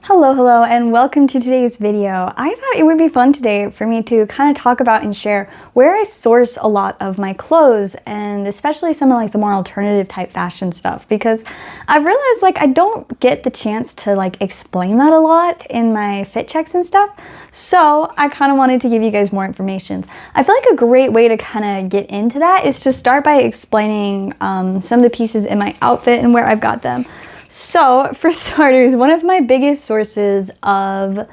Hello, and welcome to today's video. I thought it would be fun today for me to kind of talk about and share where I source a lot of my clothes, and especially some of like the more alternative type fashion stuff, because I've realized like I don't get the chance to like explain that a lot in my fit checks and stuff. So I kind of wanted to give you guys more information. I feel like a great way to kind of get into that is to start by explaining some of the pieces in my outfit and where I've got them. So for starters, one of my biggest sources of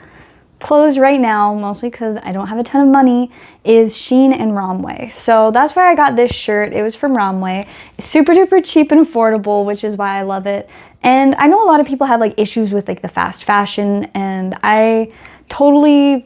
clothes right now, mostly because I don't have a ton of money, is Shein and Romwe. So that's where I got this shirt. It was from Romwe. It's super duper cheap and affordable, which is why I love it. And I know a lot of people have like issues with like the fast fashion, and I totally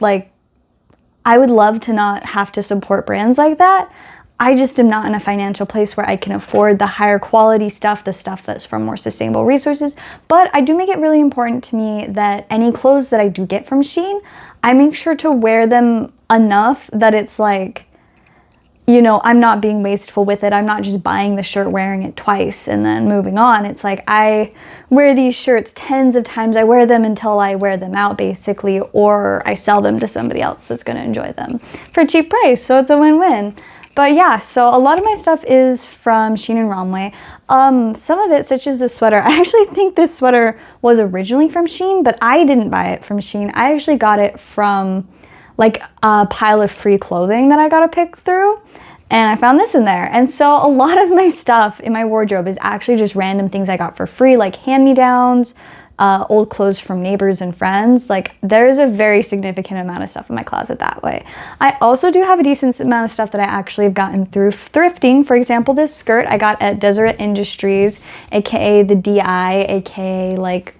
I would love to not have to support brands like that. I just am not in a financial place where I can afford the higher quality stuff, the stuff that's from more sustainable resources. But I do make it really important to me that any clothes that I do get from Shein, I make sure to wear them enough that it's like, you know, I'm not being wasteful with it. I'm not just buying the shirt, wearing it twice, and then moving on. It's like I wear these shirts tens of times. I wear them until I wear them out, basically, or I sell them to somebody else that's going to enjoy them for a cheap price. So it's a win-win. But yeah, so a lot of my stuff is from Shein and Romwe. Some of it, such as the sweater, I actually think this sweater was originally from Shein, but I didn't buy it from Shein. I actually got it from like a pile of free clothing that I got to pick through. And I found this in there. And so a lot of my stuff in my wardrobe is actually just random things I got for free, like hand-me-downs, old clothes from neighbors and friends. Like there's a very significant amount of stuff in my closet that way. I also do have a decent amount of stuff that I actually have gotten through thrifting. For example, this skirt I got at Deseret Industries, aka the DI, aka like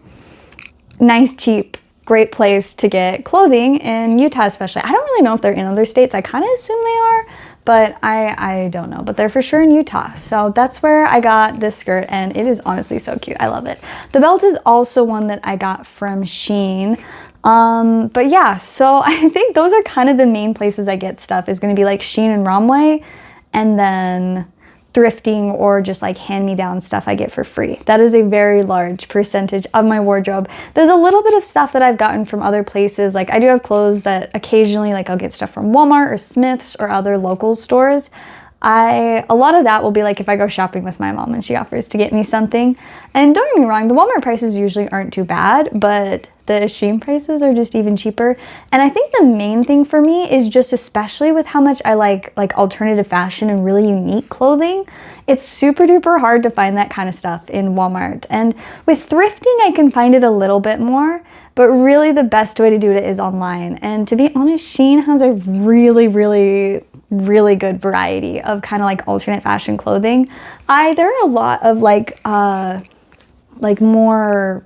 nice, cheap, great place to get clothing in Utah especially. I don't really know if they're in other states. I kind of assume they are, but I don't know, but they're for sure in Utah. So that's where I got this skirt, and it is honestly so cute. I love it. The belt is also one that I got from Shein. But yeah, so I think those are kind of the main places I get stuff, is going to be like Shein and Romwe, and then thrifting or just like hand-me-down stuff I get for free. That is a very large percentage of my wardrobe. There's a little bit of stuff that I've gotten from other places. Like I do have clothes that occasionally like I'll get stuff from Walmart or Smith's or other local stores. A lot of that will be like if I go shopping with my mom and she offers to get me something. And don't get me wrong, the Walmart prices usually aren't too bad, but the Shein prices are just even cheaper. And I think the main thing for me is just, especially with how much I like alternative fashion and really unique clothing, it's super duper hard to find that kind of stuff in Walmart. And with thrifting, I can find it a little bit more, but really the best way to do it is online. And to be honest, Shein has a really good variety of kind of like alternate fashion clothing. There are a lot of more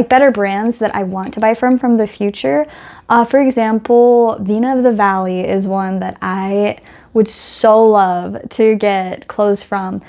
better brands that I want to buy from the future. For example, Vina of the Valley is one that I would so love to get clothes from.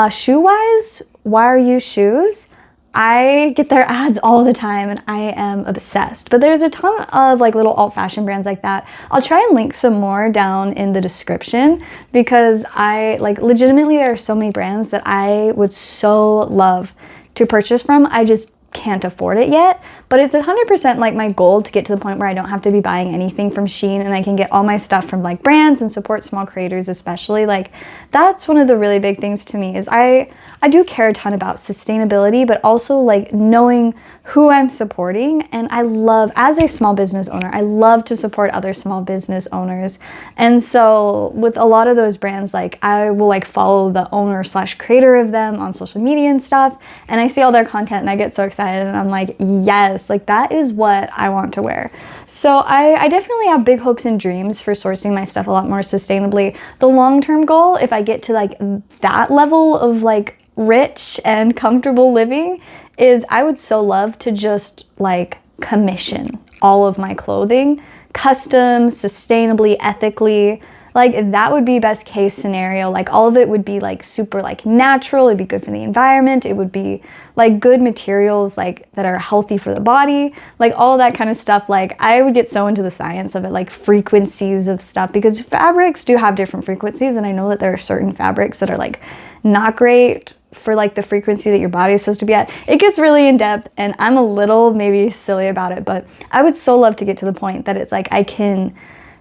Shoe-wise, YRU Shoes, I get their ads all the time and I am obsessed. But there's a ton of like little alt fashion brands like that. I'll try and link some more down in the description, because I legitimately, there are so many brands that I would so love to purchase from. I just can't afford it yet, but it's 100% like my goal to get to the point where I don't have to be buying anything from Shein and I can get all my stuff from like brands and support small creators, especially. Like that's one of the really big things to me, is I do care a ton about sustainability, but also like knowing who I'm supporting. And I love, as a small business owner, I love to support other small business owners. And so with a lot of those brands, like I will like follow the owner / creator of them on social media and stuff, and I see all their content and I get so excited and I'm like, yes, like that is what I want to wear. So I definitely have big hopes and dreams for sourcing my stuff a lot more sustainably. The long-term goal, if I get to like that level of like rich and comfortable living, is I would so love to just like commission all of my clothing, custom, sustainably, ethically. Like that would be best case scenario. Like all of it would be like super like natural. It'd be good for the environment. It would be like good materials like that are healthy for the body, like all that kind of stuff. Like I would get so into the science of it, like frequencies of stuff, because fabrics do have different frequencies. And I know that there are certain fabrics that are like not great for like the frequency that your body is supposed to be at. It gets really in depth and I'm a little maybe silly about it, but I would so love to get to the point that it's like I can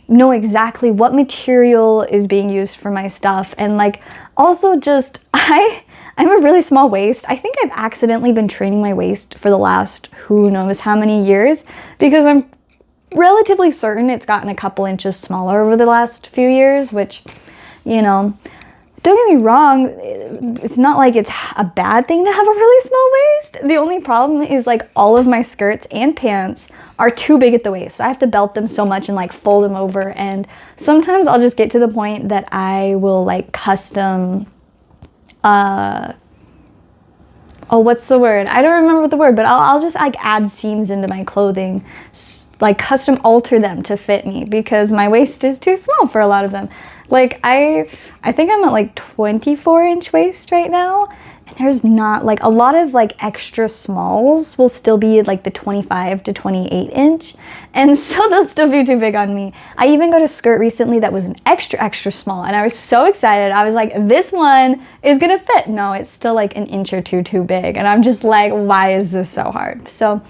know exactly what material is being used for my stuff. And like also just I'm a really small waist. I think I've accidentally been training my waist for the last who knows how many years, because I'm relatively certain it's gotten a couple inches smaller over the last few years, which, you know, don't get me wrong, it's not like it's a bad thing to have a really small waist. The only problem is like all of my skirts and pants are too big at the waist. So I have to belt them so much and like fold them over. And sometimes I'll just get to the point that I will like custom, what's the word? I don't remember the word, but I'll just like add seams into my clothing, like custom alter them to fit me, because my waist is too small for a lot of them. Like I think I'm at like 24-inch waist right now, and there's not like a lot of like extra smalls will still be like the 25 to 28-inch, and so they'll still be too big on me. I even got a skirt recently that was an extra small, and I was so excited. I was like, this one is gonna fit. No, it's still like an inch or two too big, and I'm just like, why is this so hard? So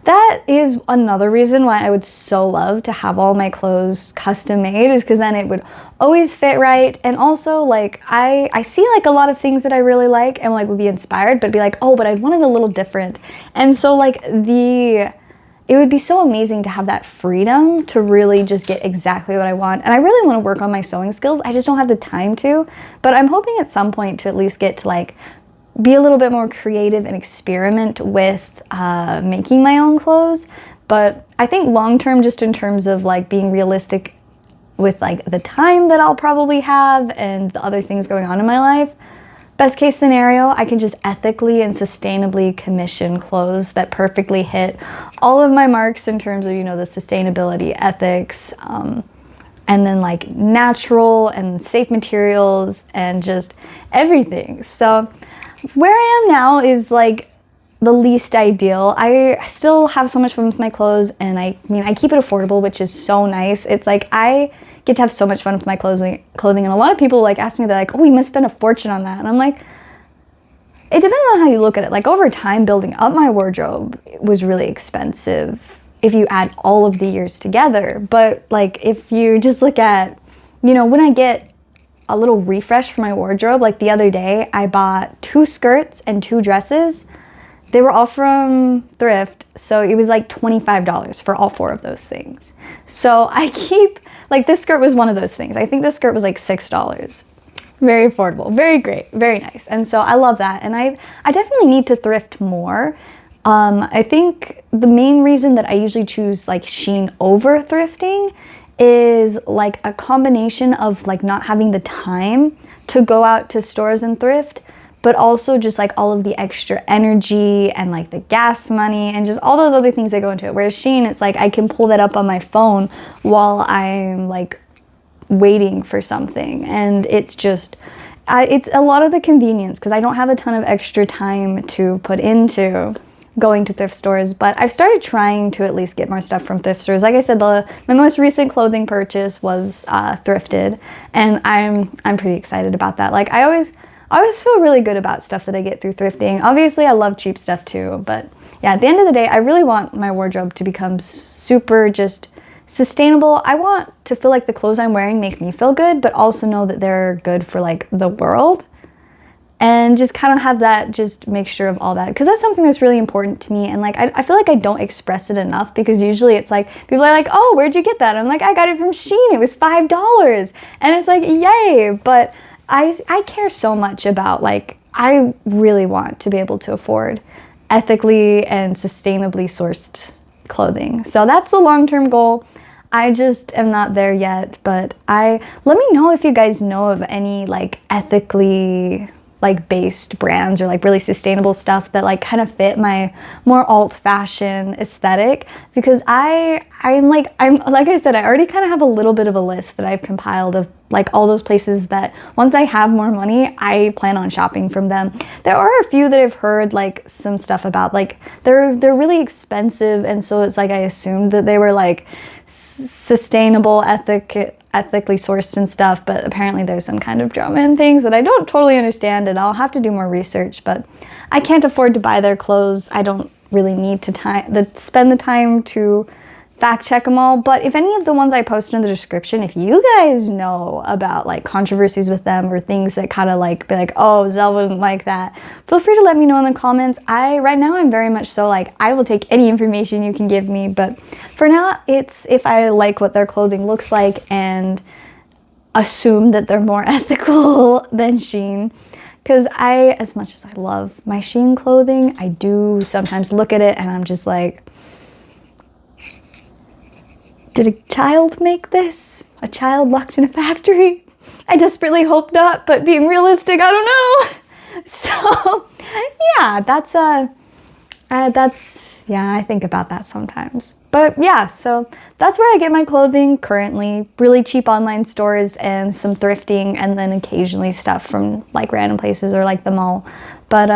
that is another reason why I would so love to have all my clothes custom made, is because then it would always fit right. And also like I see like a lot of things that I really like and like would be inspired, but be like, oh, but I'd want it a little different. And so like it would be so amazing to have that freedom to really just get exactly what I want. And I really want to work on my sewing skills. I just don't have the time to, but I'm hoping at some point to at least get to like be a little bit more creative and experiment with making my own clothes. But I think long term, just in terms of like being realistic with like the time that I'll probably have and the other things going on in my life, best case scenario, I can just ethically and sustainably commission clothes that perfectly hit all of my marks in terms of, you know, the sustainability, ethics, and then like natural and safe materials and just everything. So where I am now is like the least ideal. I still have so much fun with my clothes, and I mean, I keep it affordable, which is so nice. It's like I get to have so much fun with my clothing, and a lot of people like ask me, they're like, oh, you must spend a fortune on that. And I'm like, it depends on how you look at it. Like over time, building up my wardrobe was really expensive if you add all of the years together. But like if you just look at, you know, when I get a little refresh for my wardrobe, like the other day I bought 2 skirts and 2 dresses. They were all from thrift, so it was like $25 for all 4 of those things. So I keep, like this skirt was one of those things. I think this skirt was like $6. Very affordable, very great, very nice. And so I love that. And I definitely need to thrift more. I think the main reason that I usually choose like Shein over thrifting is like a combination of like not having the time to go out to stores and thrift, but also just like all of the extra energy and like the gas money and just all those other things that go into it. Whereas Shein, it's like I can pull that up on my phone while I'm like waiting for something, and it's just it's a lot of the convenience because I don't have a ton of extra time to put into going to thrift stores. But I've started trying to at least get more stuff from thrift stores. Like I said, my most recent clothing purchase was thrifted, and I'm pretty excited about that. Like I always feel really good about stuff that I get through thrifting. Obviously, I love cheap stuff too, but yeah, at the end of the day, I really want my wardrobe to become super just sustainable. I want to feel like the clothes I'm wearing make me feel good, but also know that they're good for like the world. And just kind of have that just mixture of all that, because that's something that's really important to me. And like I feel like I don't express it enough, because usually it's like people are like, oh, where'd you get that? I'm like, I got it from Shein, it was $5. And it's like, yay. But I care so much about, like, I really want to be able to afford ethically and sustainably sourced clothing. So that's the long-term goal. I just am not there yet, but let me know if you guys know of any like ethically like based brands or like really sustainable stuff that like kind of fit my more alt-fashion aesthetic, because I'm like I said, I already kind of have a little bit of a list that I've compiled of like all those places that once I have more money, I plan on shopping from them. There are a few that I've heard like some stuff about, like they're really expensive, and so it's like I assumed that they were like sustainable, ethically sourced and stuff, but apparently there's some kind of drama and things that I don't totally understand, and I'll have to do more research, but I can't afford to buy their clothes. I don't really need to spend the time to fact check them all. But if any of the ones I posted in the description, if you guys know about like controversies with them or things that kind of like be like, oh, Zell wouldn't like that, feel free to let me know in the comments. Right now I'm very much so like, I will take any information you can give me, but for now it's if I like what their clothing looks like and assume that they're more ethical than Shein. Because as much as I love my Shein clothing, I do sometimes look at it and I'm just like, did a child make this? A child locked in a factory? I desperately hope not, but being realistic, I don't know. So, yeah, I think about that sometimes. But yeah, so that's where I get my clothing currently. Really cheap online stores and some thrifting, and then occasionally stuff from like random places or like the mall. But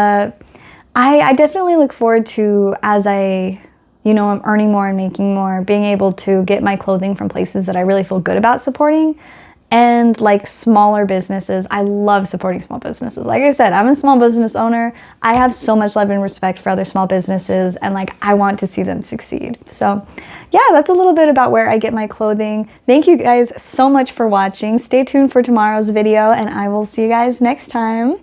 I definitely look forward to, as I'm earning more and making more, being able to get my clothing from places that I really feel good about supporting, and like smaller businesses. I love supporting small businesses. Like I said, I'm a small business owner. I have so much love and respect for other small businesses, and like I want to see them succeed. So yeah, that's a little bit about where I get my clothing. Thank you guys so much for watching. Stay tuned for tomorrow's video, and I will see you guys next time.